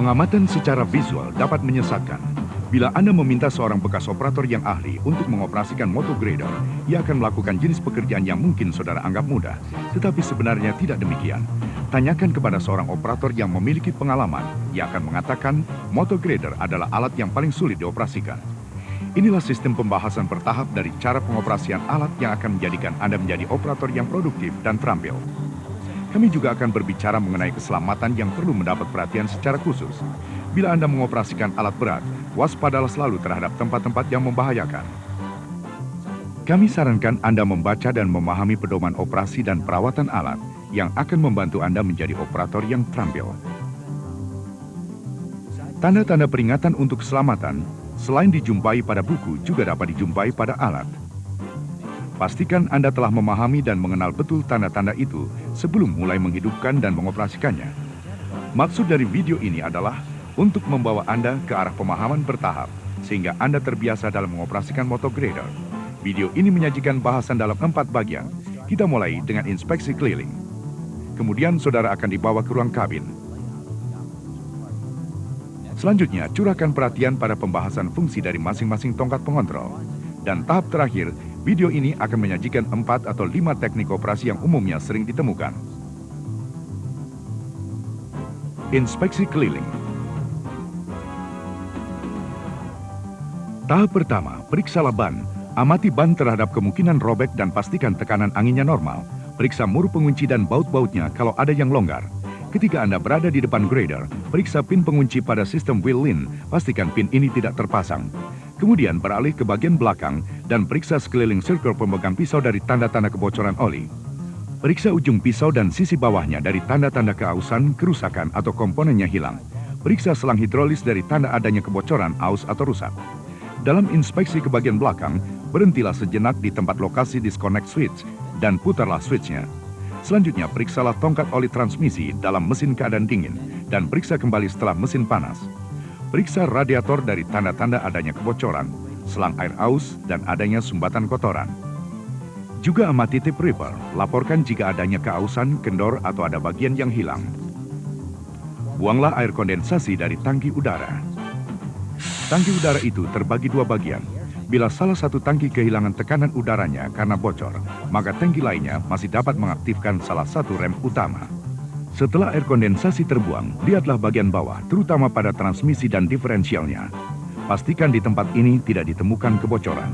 Pengamatan secara visual dapat menyesatkan. Bila Anda meminta seorang bekas operator yang ahli untuk mengoperasikan motograder, ia akan melakukan jenis pekerjaan yang mungkin saudara anggap mudah, tetapi sebenarnya tidak demikian. Tanyakan kepada seorang operator yang memiliki pengalaman, ia akan mengatakan motograder adalah alat yang paling sulit dioperasikan. Inilah sistem pembahasan bertahap dari cara pengoperasian alat yang akan menjadikan Anda menjadi operator yang produktif dan terampil. Kami juga akan berbicara mengenai keselamatan yang perlu mendapat perhatian secara khusus. Bila Anda mengoperasikan alat berat, waspadalah selalu terhadap tempat-tempat yang membahayakan. Kami sarankan Anda membaca dan memahami pedoman operasi dan perawatan alat yang akan membantu Anda menjadi operator yang terampil. Tanda-tanda peringatan untuk keselamatan, selain dijumpai pada buku, juga dapat dijumpai pada alat. Pastikan Anda telah memahami dan mengenal betul tanda-tanda itu sebelum mulai menghidupkan dan mengoperasikannya. Maksud dari video ini adalah untuk membawa Anda ke arah pemahaman bertahap, sehingga Anda terbiasa dalam mengoperasikan motograder. Video ini menyajikan bahasan dalam 4 bagian. Kita mulai dengan inspeksi keliling. Kemudian saudara akan dibawa ke ruang kabin. Selanjutnya, curahkan perhatian pada pembahasan fungsi dari masing-masing tongkat pengontrol. Dan tahap terakhir, video ini akan menyajikan 4 atau 5 teknik operasi yang umumnya sering ditemukan. Inspeksi keliling. Tahap pertama, periksalah ban. Amati ban terhadap kemungkinan robek dan pastikan tekanan anginnya normal. Periksa mur pengunci dan baut-bautnya kalau ada yang longgar. Ketika Anda berada di depan grader, periksa pin pengunci pada sistem wheel lin. Pastikan pin ini tidak terpasang. Kemudian beralih ke bagian belakang dan periksa sekeliling sirkel pemegang pisau dari tanda-tanda kebocoran oli. Periksa ujung pisau dan sisi bawahnya dari tanda-tanda keausan, kerusakan, atau komponennya hilang. Periksa selang hidrolis dari tanda adanya kebocoran, aus, atau rusak. Dalam inspeksi ke bagian belakang, berhentilah sejenak di tempat lokasi disconnect switch dan putarlah switchnya. Selanjutnya, periksalah tongkat oli transmisi dalam mesin keadaan dingin dan periksa kembali setelah mesin panas. Periksa radiator dari tanda-tanda adanya kebocoran, selang air aus, dan adanya sumbatan kotoran. Juga amati tip ripper, laporkan jika adanya keausan, kendor, atau ada bagian yang hilang. Buanglah air kondensasi dari tangki udara. Tangki udara itu terbagi 2 bagian. Bila salah satu tangki kehilangan tekanan udaranya karena bocor, maka tangki lainnya masih dapat mengaktifkan salah satu rem utama. Setelah air kondensasi terbuang, lihatlah bagian bawah, terutama pada transmisi dan diferensialnya. Pastikan di tempat ini tidak ditemukan kebocoran.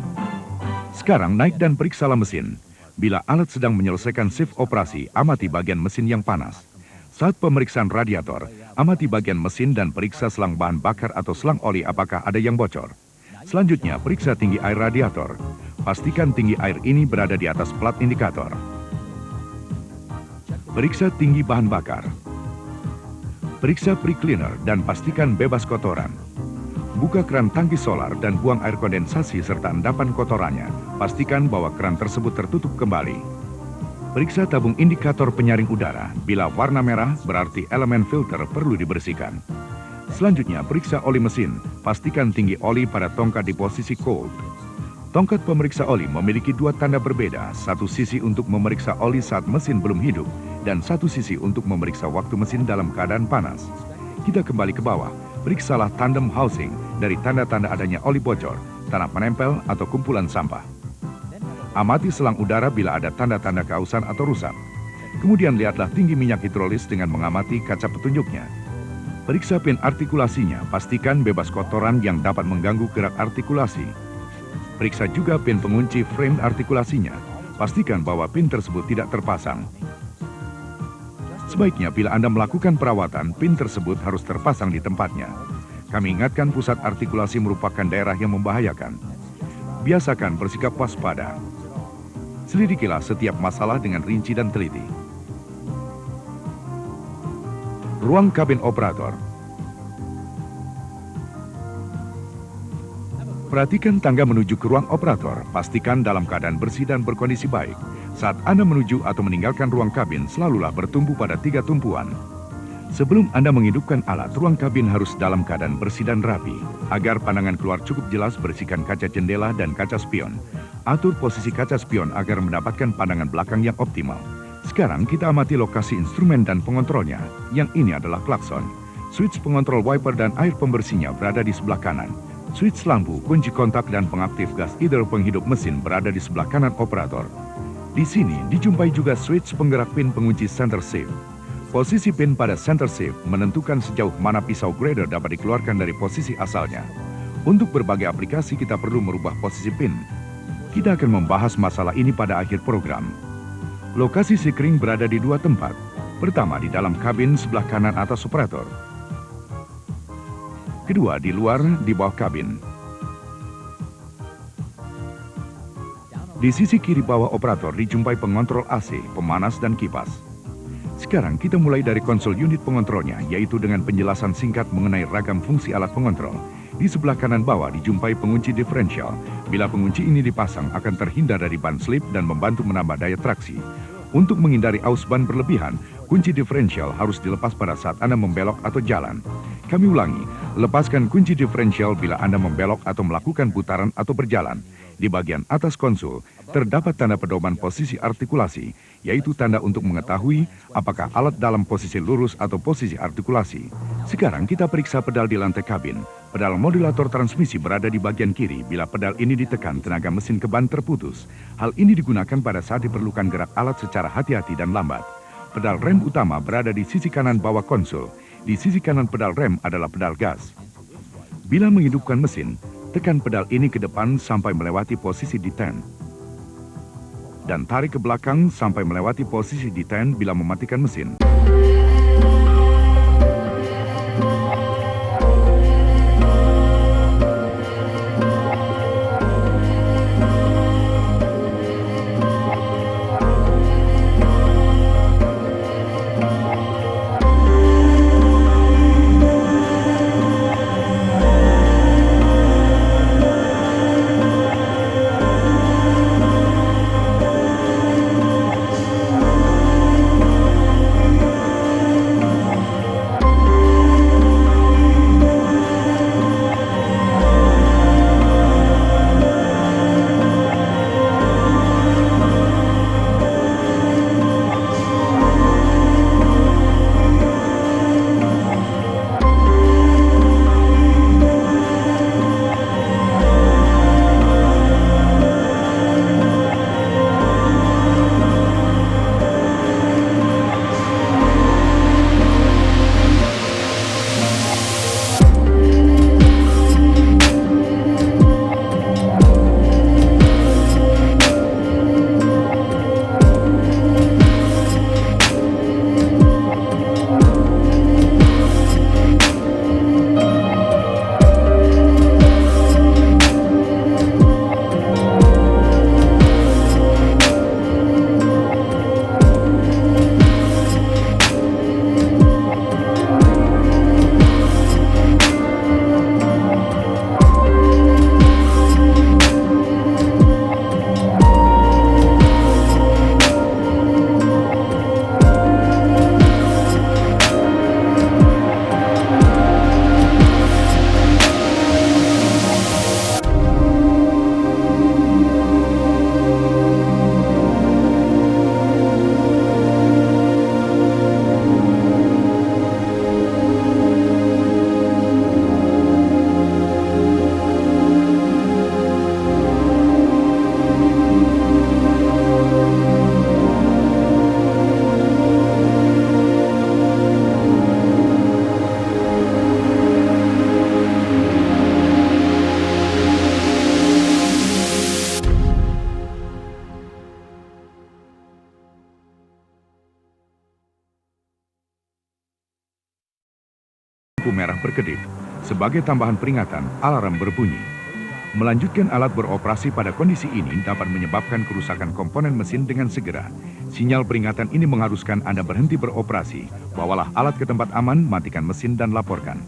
Sekarang naik dan periksalah mesin. Bila alat sedang menyelesaikan shift operasi, amati bagian mesin yang panas. Saat pemeriksaan radiator, amati bagian mesin dan periksa selang bahan bakar atau selang oli apakah ada yang bocor. Selanjutnya, periksa tinggi air radiator. Pastikan tinggi air ini berada di atas plat indikator. Periksa tinggi bahan bakar. Periksa pre-cleaner dan pastikan bebas kotoran. Buka keran tangki solar dan buang air kondensasi serta endapan kotorannya. Pastikan bahwa keran tersebut tertutup kembali. Periksa tabung indikator penyaring udara. Bila warna merah, berarti elemen filter perlu dibersihkan. Selanjutnya, periksa oli mesin. Pastikan tinggi oli pada tongkat di posisi cold. Tongkat pemeriksa oli memiliki 2 tanda berbeda. Satu sisi untuk memeriksa oli saat mesin belum hidup, dan satu sisi untuk memeriksa waktu mesin dalam keadaan panas. Kita kembali ke bawah. Periksalah tandem housing dari tanda-tanda adanya oli bocor, tanah menempel, atau kumpulan sampah. Amati selang udara bila ada tanda-tanda keausan atau rusak. Kemudian lihatlah tinggi minyak hidrolis dengan mengamati kaca petunjuknya. Periksa pin artikulasinya, pastikan bebas kotoran yang dapat mengganggu gerak artikulasi. Periksa juga pin pengunci frame artikulasinya. Pastikan bahwa pin tersebut tidak terpasang. Sebaiknya bila Anda melakukan perawatan, pin tersebut harus terpasang di tempatnya. Kami ingatkan pusat artikulasi merupakan daerah yang membahayakan. Biasakan bersikap waspada. Selidikilah setiap masalah dengan rinci dan teliti. Ruang kabin operator. Perhatikan tangga menuju ke ruang operator. Pastikan dalam keadaan bersih dan berkondisi baik. Saat Anda menuju atau meninggalkan ruang kabin, selalulah bertumpu pada 3 tumpuan. Sebelum Anda menghidupkan alat, ruang kabin harus dalam keadaan bersih dan rapi. Agar pandangan keluar cukup jelas, bersihkan kaca jendela dan kaca spion. Atur posisi kaca spion agar mendapatkan pandangan belakang yang optimal. Sekarang kita amati lokasi instrumen dan pengontrolnya. Yang ini adalah klakson. Switch pengontrol wiper dan air pembersihnya berada di sebelah kanan. Switch lampu, kunci kontak dan pengaktif gas either penghidup mesin berada di sebelah kanan operator. Di sini dijumpai juga switch penggerak pin pengunci center shift. Posisi pin pada center shift menentukan sejauh mana pisau grader dapat dikeluarkan dari posisi asalnya. Untuk berbagai aplikasi kita perlu merubah posisi pin. Kita akan membahas masalah ini pada akhir program. Lokasi sikring berada di dua tempat. Pertama di dalam kabin sebelah kanan atas operator. Kedua di luar di bawah kabin. Di sisi kiri bawah operator dijumpai pengontrol AC, pemanas dan kipas. Sekarang kita mulai dari konsol unit pengontrolnya, yaitu dengan penjelasan singkat mengenai ragam fungsi alat pengontrol. Di sebelah kanan bawah dijumpai pengunci diferensial. Bila pengunci ini dipasang akan terhindar dari ban slip dan membantu menambah daya traksi. Untuk menghindari aus ban berlebihan, kunci diferensial harus dilepas pada saat Anda membelok atau jalan. Kami ulangi, lepaskan kunci diferensial bila Anda membelok atau melakukan putaran atau berjalan. Di bagian atas konsol, terdapat tanda pedoman posisi artikulasi, yaitu tanda untuk mengetahui apakah alat dalam posisi lurus atau posisi artikulasi. Sekarang kita periksa pedal di lantai kabin. Pedal modulator transmisi berada di bagian kiri. Bila pedal ini ditekan, tenaga mesin ke ban terputus. Hal ini digunakan pada saat diperlukan gerak alat secara hati-hati dan lambat. Pedal rem utama berada di sisi kanan bawah konsol. Di sisi kanan pedal rem adalah pedal gas. Bila menghidupkan mesin, tekan pedal ini ke depan sampai melewati posisi detent. Dan tarik ke belakang sampai melewati posisi detent bila mematikan mesin. Lampu merah berkedip. Sebagai tambahan peringatan, alarm berbunyi. Melanjutkan alat beroperasi pada kondisi ini dapat menyebabkan kerusakan komponen mesin dengan segera. Sinyal peringatan ini mengharuskan Anda berhenti beroperasi. Bawalah alat ke tempat aman, matikan mesin dan laporkan.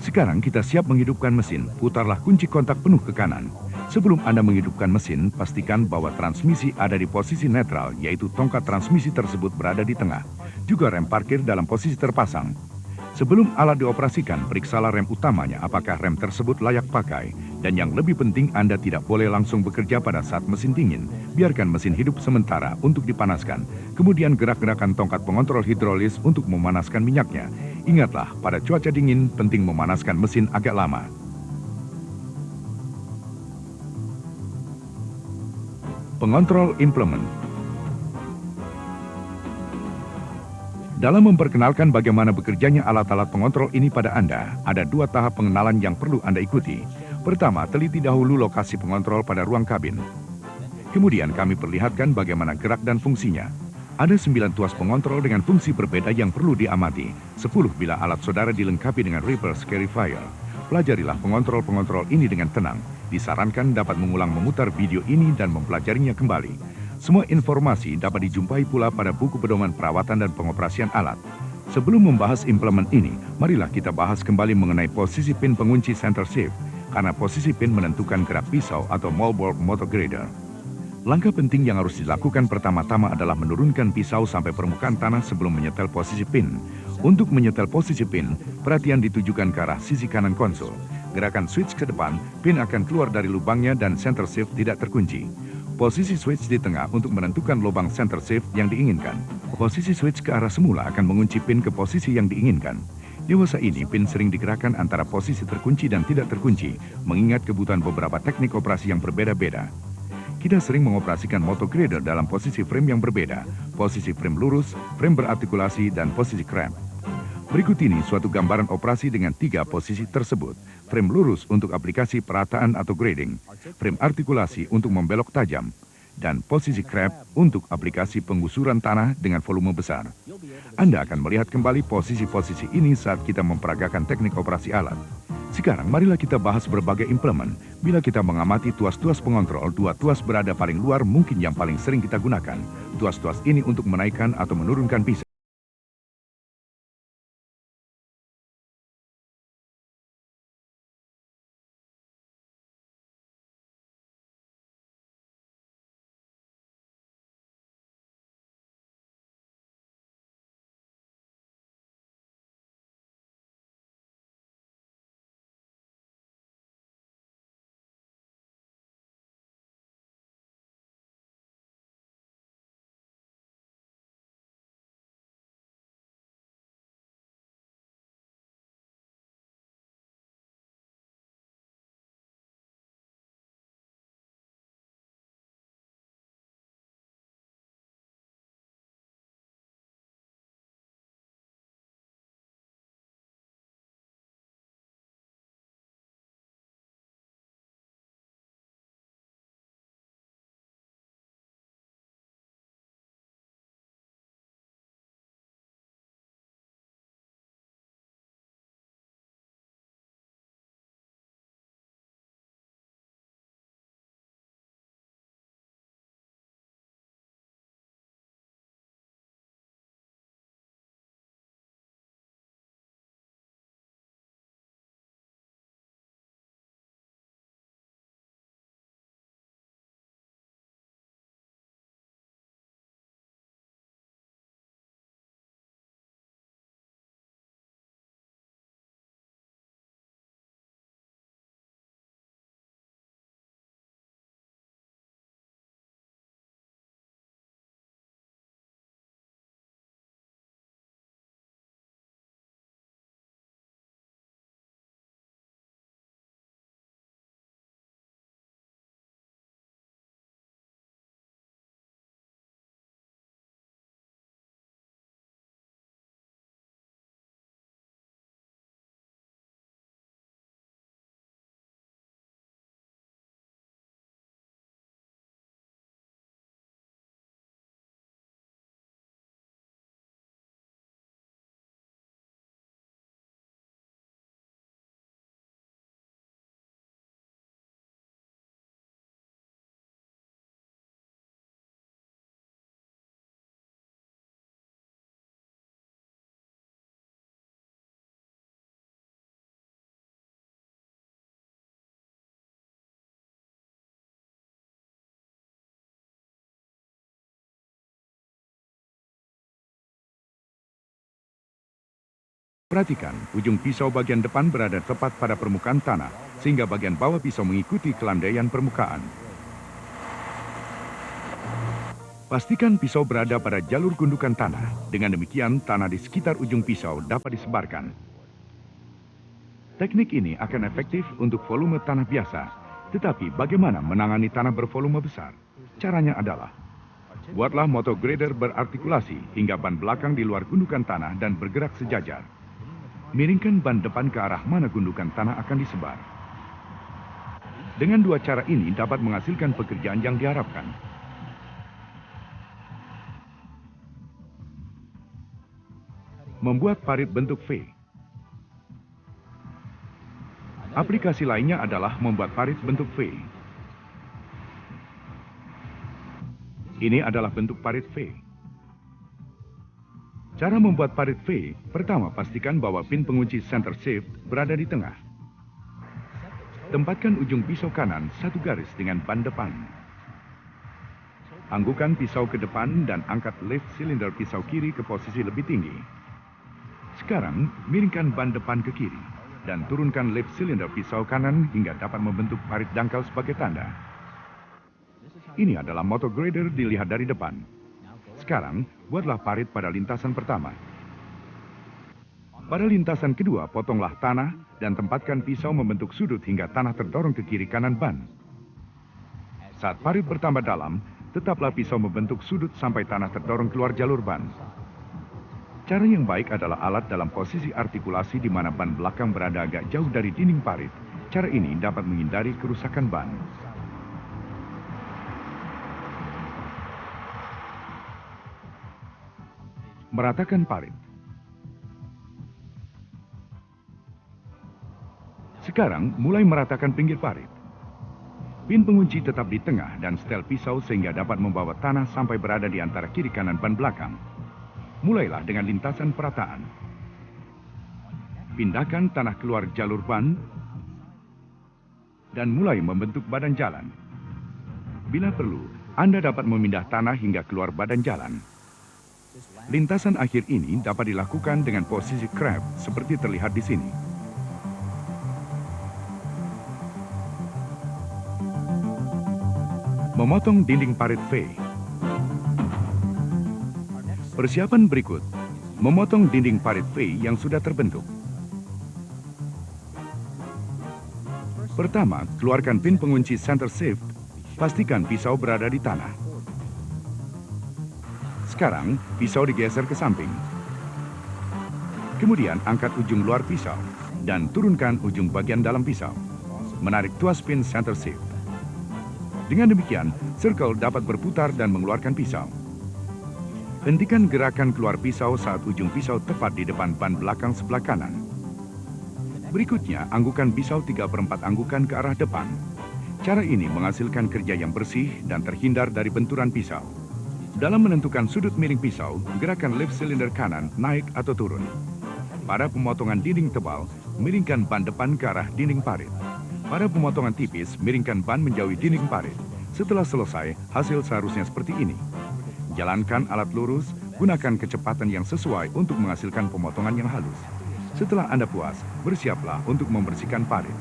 Sekarang kita siap menghidupkan mesin. Putarlah kunci kontak penuh ke kanan. Sebelum Anda menghidupkan mesin, pastikan bahwa transmisi ada di posisi netral, yaitu tongkat transmisi tersebut berada di tengah. Juga rem parkir dalam posisi terpasang. Sebelum alat dioperasikan, periksalah rem utamanya apakah rem tersebut layak pakai. Dan yang lebih penting, Anda tidak boleh langsung bekerja pada saat mesin dingin. Biarkan mesin hidup sementara untuk dipanaskan. Kemudian gerak-gerakan tongkat pengontrol hidrolis untuk memanaskan minyaknya. Ingatlah, pada cuaca dingin penting memanaskan mesin agak lama. Pengontrol implement. Dalam memperkenalkan bagaimana bekerjanya alat-alat pengontrol ini pada Anda, ada 2 tahap pengenalan yang perlu Anda ikuti. Pertama, teliti dahulu lokasi pengontrol pada ruang kabin. Kemudian kami perlihatkan bagaimana gerak dan fungsinya. Ada 9 tuas pengontrol dengan fungsi berbeda yang perlu diamati. 10 bila alat saudara dilengkapi dengan reverse carry file. Pelajarilah pengontrol-pengontrol ini dengan tenang. Disarankan dapat mengulang memutar video ini dan mempelajarinya kembali. Semua informasi dapat dijumpai pula pada buku pedoman perawatan dan pengoperasian alat. Sebelum membahas implement ini, marilah kita bahas kembali mengenai posisi pin pengunci center shift, karena posisi pin menentukan gerak pisau atau moldboard motor grader. Langkah penting yang harus dilakukan pertama-tama adalah menurunkan pisau sampai permukaan tanah sebelum menyetel posisi pin. Untuk menyetel posisi pin, perhatian ditujukan ke arah sisi kanan konsol. Gerakan switch ke depan, pin akan keluar dari lubangnya dan center shift tidak terkunci. Posisi switch di tengah untuk menentukan lubang center shift yang diinginkan. Posisi switch ke arah semula akan mengunci pin ke posisi yang diinginkan. Dewasa ini, pin sering digerakkan antara posisi terkunci dan tidak terkunci, mengingat kebutuhan beberapa teknik operasi yang berbeda-beda. Kita sering mengoperasikan motor grader dalam posisi frame yang berbeda, posisi frame lurus, frame berartikulasi, dan posisi cramp. Berikut ini suatu gambaran operasi dengan 3 posisi tersebut. Frame lurus untuk aplikasi perataan atau grading, frame artikulasi untuk membelok tajam, dan posisi cramp untuk aplikasi penggusuran tanah dengan volume besar. Anda akan melihat kembali posisi-posisi ini saat kita memperagakan teknik operasi alat. Sekarang marilah kita bahas berbagai implement. Bila kita mengamati tuas-tuas pengontrol, 2 tuas berada paling luar mungkin yang paling sering kita gunakan. Tuas-tuas ini untuk menaikkan atau menurunkan pisau. Perhatikan, ujung pisau bagian depan berada tepat pada permukaan tanah, sehingga bagian bawah pisau mengikuti kelandaian permukaan. Pastikan pisau berada pada jalur gundukan tanah. Dengan demikian, tanah di sekitar ujung pisau dapat disebarkan. Teknik ini akan efektif untuk volume tanah biasa. Tetapi bagaimana menangani tanah bervolume besar? Caranya adalah, buatlah motor grader berartikulasi hingga ban belakang di luar gundukan tanah dan bergerak sejajar. Miringkan ban depan ke arah mana gundukan tanah akan disebar. Dengan dua cara ini dapat menghasilkan pekerjaan yang diharapkan. Membuat parit bentuk V. Aplikasi lainnya adalah membuat parit bentuk V. Ini adalah bentuk parit V. Cara membuat parit V, pertama pastikan bahwa pin pengunci center shift berada di tengah. Tempatkan ujung pisau kanan satu garis dengan ban depan. Anggukan pisau ke depan dan angkat lift silinder pisau kiri ke posisi lebih tinggi. Sekarang, miringkan ban depan ke kiri dan turunkan lift silinder pisau kanan hingga dapat membentuk parit dangkal sebagai tanda. Ini adalah motor grader dilihat dari depan. Sekarang, buatlah parit pada lintasan pertama. Pada lintasan kedua, potonglah tanah dan tempatkan pisau membentuk sudut hingga tanah terdorong ke kiri kanan ban. Saat parit bertambah dalam, tetaplah pisau membentuk sudut sampai tanah terdorong keluar jalur ban. Cara yang baik adalah alat dalam posisi artikulasi di mana ban belakang berada agak jauh dari dinding parit. Cara ini dapat menghindari kerusakan ban. Meratakan parit. Sekarang, mulai meratakan pinggir parit. Pin pengunci tetap di tengah dan setel pisau sehingga dapat membawa tanah sampai berada di antara kiri kanan ban belakang. Mulailah dengan lintasan perataan. Pindahkan tanah keluar jalur ban dan mulai membentuk badan jalan. Bila perlu, Anda dapat memindah tanah hingga keluar badan jalan. Lintasan akhir ini dapat dilakukan dengan posisi crab seperti terlihat di sini. Memotong dinding parit V. Persiapan berikut, memotong dinding parit V yang sudah terbentuk. Pertama, keluarkan pin pengunci center shift, pastikan pisau berada di tanah. Sekarang, pisau digeser ke samping. Kemudian, angkat ujung luar pisau dan turunkan ujung bagian dalam pisau. Menarik tuas pin center shift. Dengan demikian, circle dapat berputar dan mengeluarkan pisau. Hentikan gerakan keluar pisau saat ujung pisau tepat di depan ban belakang sebelah kanan. Berikutnya, anggukan pisau 3/4 anggukan ke arah depan. Cara ini menghasilkan kerja yang bersih dan terhindar dari benturan pisau. Dalam menentukan sudut miring pisau, gerakan lift silinder kanan naik atau turun. Pada pemotongan dinding tebal, miringkan ban depan ke arah dinding parit. Pada pemotongan tipis, miringkan ban menjauhi dinding parit. Setelah selesai, hasil seharusnya seperti ini. Jalankan alat lurus, gunakan kecepatan yang sesuai untuk menghasilkan pemotongan yang halus. Setelah Anda puas, bersiaplah untuk membersihkan parit.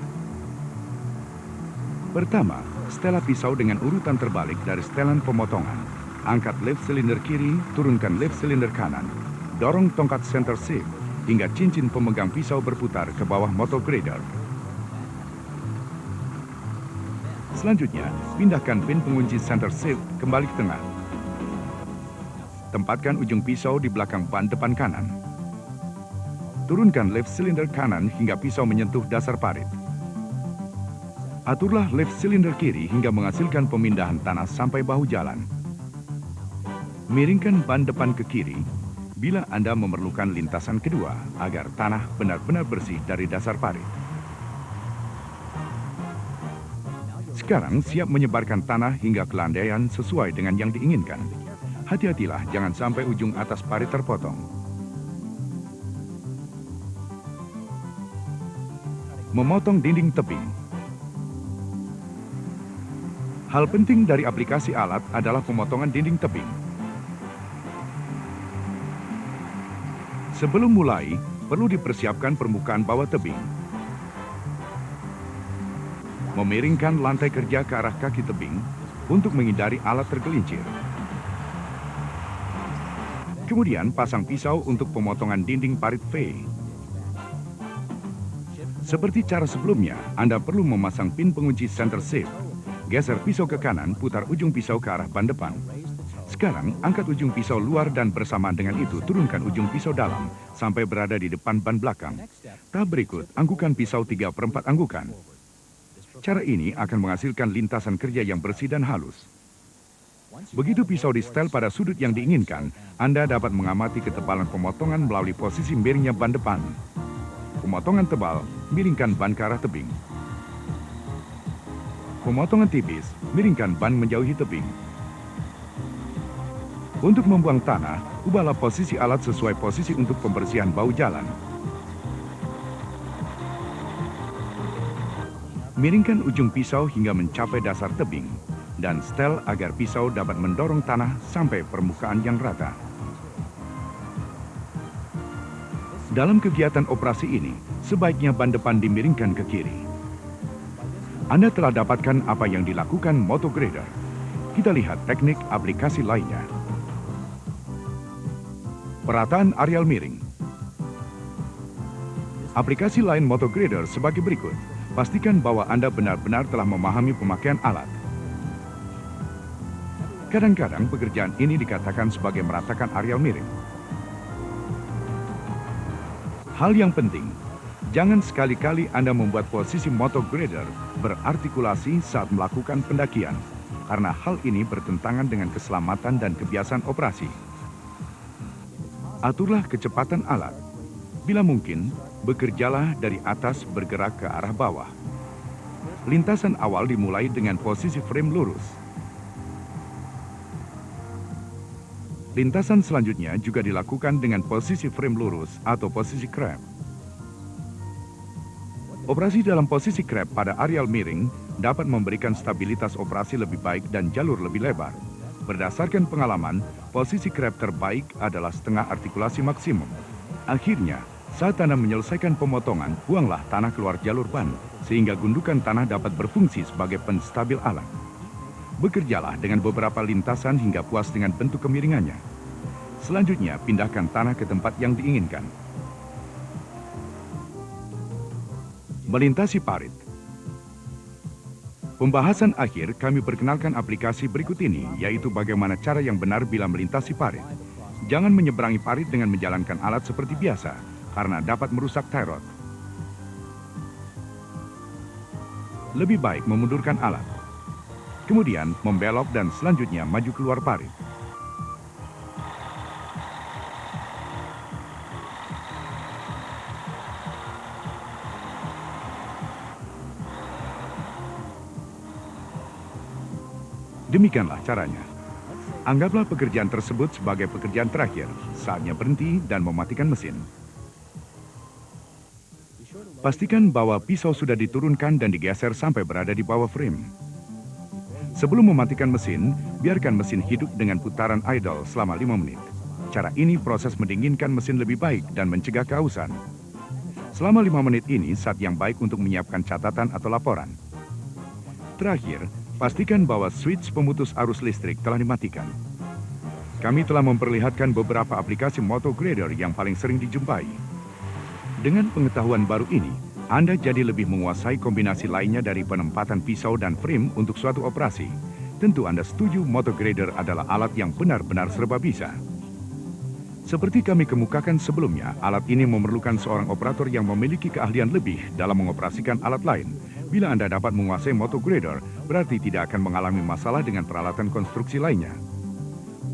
Pertama, setelah pisau dengan urutan terbalik dari setelan pemotongan. Angkat lift silinder kiri, turunkan lift silinder kanan. Dorong tongkat center shift hingga cincin pemegang pisau berputar ke bawah motor grader. Selanjutnya, pindahkan pin pengunci center shift kembali ke tengah. Tempatkan ujung pisau di belakang ban depan kanan. Turunkan lift silinder kanan hingga pisau menyentuh dasar parit. Aturlah lift silinder kiri hingga menghasilkan pemindahan tanah sampai bahu jalan. Miringkan ban depan ke kiri bila Anda memerlukan lintasan kedua agar tanah benar-benar bersih dari dasar parit. Sekarang siap menyebarkan tanah hingga kelandaian sesuai dengan yang diinginkan. Hati-hatilah jangan sampai ujung atas parit terpotong. Memotong dinding tebing. Hal penting dari aplikasi alat adalah pemotongan dinding tebing. Sebelum mulai, perlu dipersiapkan permukaan bawah tebing. Memiringkan lantai kerja ke arah kaki tebing untuk menghindari alat tergelincir. Kemudian pasang pisau untuk pemotongan dinding parit V. Seperti cara sebelumnya, Anda perlu memasang pin pengunci center shift. Geser pisau ke kanan, putar ujung pisau ke arah ban depan. Sekarang, angkat ujung pisau luar dan bersamaan dengan itu turunkan ujung pisau dalam sampai berada di depan ban belakang. Tahap berikut, anggukan pisau 3/4 anggukan. Cara ini akan menghasilkan lintasan kerja yang bersih dan halus. Begitu pisau di-setel pada sudut yang diinginkan, Anda dapat mengamati ketebalan pemotongan melalui posisi miringnya ban depan. Pemotongan tebal, miringkan ban ke arah tebing. Pemotongan tipis, miringkan ban menjauhi tebing. Untuk membuang tanah, ubahlah posisi alat sesuai posisi untuk pembersihan bau jalan. Miringkan ujung pisau hingga mencapai dasar tebing. Dan setel agar pisau dapat mendorong tanah sampai permukaan yang rata. Dalam kegiatan operasi ini, sebaiknya ban depan dimiringkan ke kiri. Anda telah dapatkan apa yang dilakukan motograder. Kita lihat teknik aplikasi lainnya. Perataan areal miring. Aplikasi lain motograder sebagai berikut. Pastikan bahwa Anda benar-benar telah memahami pemakaian alat. Kadang-kadang pekerjaan ini dikatakan sebagai meratakan areal miring. Hal yang penting, jangan sekali-kali Anda membuat posisi motograder berartikulasi saat melakukan pendakian, karena hal ini bertentangan dengan keselamatan dan kebiasaan operasi. Aturlah kecepatan alat. Bila mungkin, bekerjalah dari atas bergerak ke arah bawah. Lintasan awal dimulai dengan posisi frame lurus. Lintasan selanjutnya juga dilakukan dengan posisi frame lurus atau posisi crab. Operasi dalam posisi crab pada areal miring dapat memberikan stabilitas operasi lebih baik dan jalur lebih lebar. Berdasarkan pengalaman, posisi crab terbaik adalah setengah artikulasi maksimum. Akhirnya, saat Anda menyelesaikan pemotongan, buanglah tanah keluar jalur ban, sehingga gundukan tanah dapat berfungsi sebagai penstabil alat. Bekerjalah dengan beberapa lintasan hingga puas dengan bentuk kemiringannya. Selanjutnya, pindahkan tanah ke tempat yang diinginkan. Melintasi parit. Pembahasan akhir, kami perkenalkan aplikasi berikut ini, yaitu bagaimana cara yang benar bila melintasi parit. Jangan menyeberangi parit dengan menjalankan alat seperti biasa, karena dapat merusak tie rod. Lebih baik memundurkan alat. Kemudian membelok dan selanjutnya maju keluar parit. Demikianlah caranya. Anggaplah pekerjaan tersebut sebagai pekerjaan terakhir. Saatnya berhenti dan mematikan mesin. Pastikan bahwa pisau sudah diturunkan dan digeser sampai berada di bawah frame. Sebelum mematikan mesin, biarkan mesin hidup dengan putaran idle selama 5 menit. Cara ini proses mendinginkan mesin lebih baik dan mencegah kehausan. Selama 5 menit ini saat yang baik untuk menyiapkan catatan atau laporan. Terakhir, pastikan bahwa switch pemutus arus listrik telah dimatikan. Kami telah memperlihatkan beberapa aplikasi motograder yang paling sering dijumpai. Dengan pengetahuan baru ini, Anda jadi lebih menguasai kombinasi lainnya dari penempatan pisau dan frame untuk suatu operasi. Tentu Anda setuju motograder adalah alat yang benar-benar serba bisa. Seperti kami kemukakan sebelumnya, alat ini memerlukan seorang operator yang memiliki keahlian lebih dalam mengoperasikan alat lain. Bila Anda dapat menguasai motograder, berarti tidak akan mengalami masalah dengan peralatan konstruksi lainnya.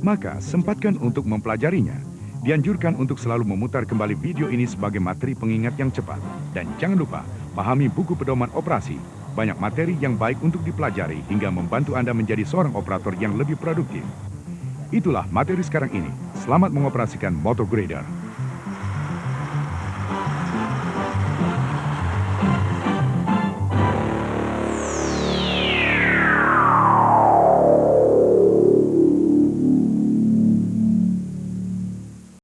Maka, sempatkan untuk mempelajarinya. Dianjurkan untuk selalu memutar kembali video ini sebagai materi pengingat yang cepat. Dan jangan lupa, pahami buku pedoman operasi. Banyak materi yang baik untuk dipelajari hingga membantu Anda menjadi seorang operator yang lebih produktif. Itulah materi sekarang ini. Selamat mengoperasikan motograder.